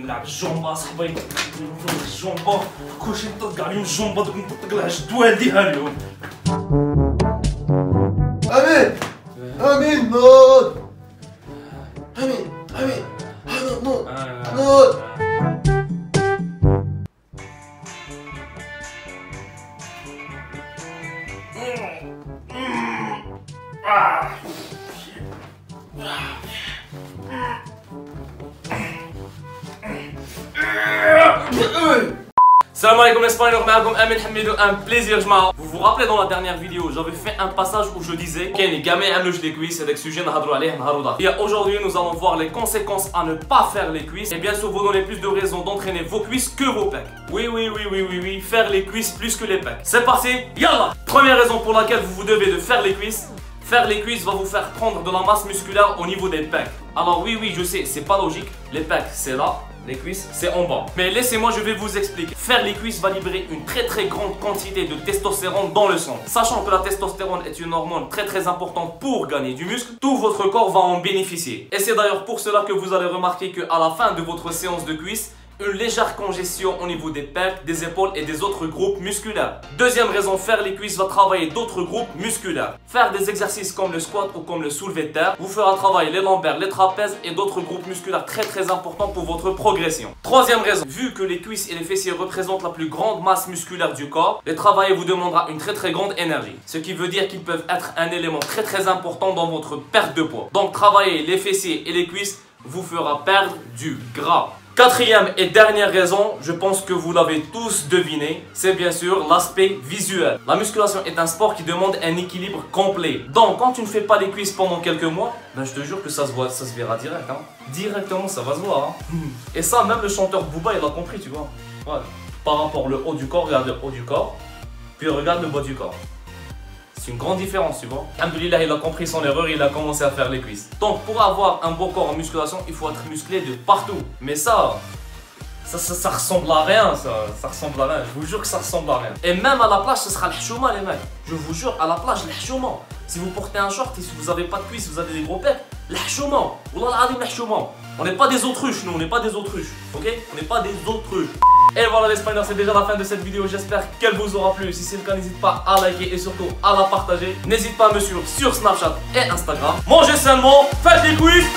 نلعب الجومبا صاحبي نفرغ الجومبا كلشي نطلق عليهم الجومبا دوك نطلق لها جد والديها اليوم. امين امين نوض امين امين نوض نوض. Salam alaikum les Spaniards, معكم Amin Hamidou, un plaisir جماعة. Vous vous rappelez dans la dernière vidéo, j'avais fait un passage où je disais كاين اللي كاع ما يعملوش les cuisses, c'est des sujets نهضروا عليه نهار وضحى. Et aujourd'hui nous allons voir les conséquences à ne pas faire les cuisses et bien sûr vous donner plus de raisons d'entraîner vos cuisses que vos pecs. Oui, faire les cuisses plus que les pecs. C'est parti, yallah. Première raison pour laquelle vous devez de faire les cuisses. Faire les cuisses va vous faire prendre de la masse musculaire au niveau des pecs. Alors oui, je sais, c'est pas logique. Les pecs, c'est là. Les cuisses, c'est en bas. Mais laissez-moi, je vais vous expliquer. Faire les cuisses va libérer une très grande quantité de testostérone dans le sang. Sachant que la testostérone est une hormone très importante pour gagner du muscle, tout votre corps va en bénéficier. Et c'est d'ailleurs pour cela que vous allez remarquer qu'à la fin de votre séance de cuisses, une légère congestion au niveau des pecs, des épaules et des autres groupes musculaires. Deuxième raison, faire les cuisses va travailler d'autres groupes musculaires. Faire des exercices comme le squat ou comme le soulevé de terre vous fera travailler les lombaires, les trapèzes et d'autres groupes musculaires très importants pour votre progression. Troisième raison, vu que les cuisses et les fessiers représentent la plus grande masse musculaire du corps, les travailler vous demandera une très grande énergie. Ce qui veut dire qu'ils peuvent être un élément très important dans votre perte de poids. Donc travailler les fessiers et les cuisses vous fera perdre du gras. Quatrième et dernière raison, je pense que vous l'avez tous deviné, c'est bien sûr l'aspect visuel. La musculation est un sport qui demande un équilibre complet. Donc quand tu ne fais pas les cuisses pendant quelques mois, ben je te jure que ça se verra direct. Hein. Directement, ça va se voir. Hein. Et ça, même le chanteur Booba, il a compris, tu vois. Ouais. Par rapport au haut du corps, regarde le haut du corps, puis regarde le bas du corps. C'est une grande différence, tu vois. Alhamdoulilah, il a compris son erreur, il a commencé à faire les cuisses. Donc, pour avoir un beau corps en musculation, il faut être musclé de partout. Mais ça ressemble à rien, ça ressemble à rien. Je vous jure que ça ressemble à rien. Et même à la plage, ce sera le chouma, les mecs. Je vous jure, à la plage, le chouma. Si vous portez un short et si vous n'avez pas de cuisses, vous avez des gros pecs, le chouma. Wallah al-adim, le chouma. On n'est pas des autruches, nous, on n'est pas des autruches. Ok? On n'est pas des autruches. Et voilà les Spiners, c'est déjà la fin de cette vidéo, j'espère qu'elle vous aura plu. Si c'est le cas, n'hésite pas à liker et surtout à la partager. N'hésite pas à me suivre sur Snapchat et Instagram. Mangez sainement, faites des cuisses.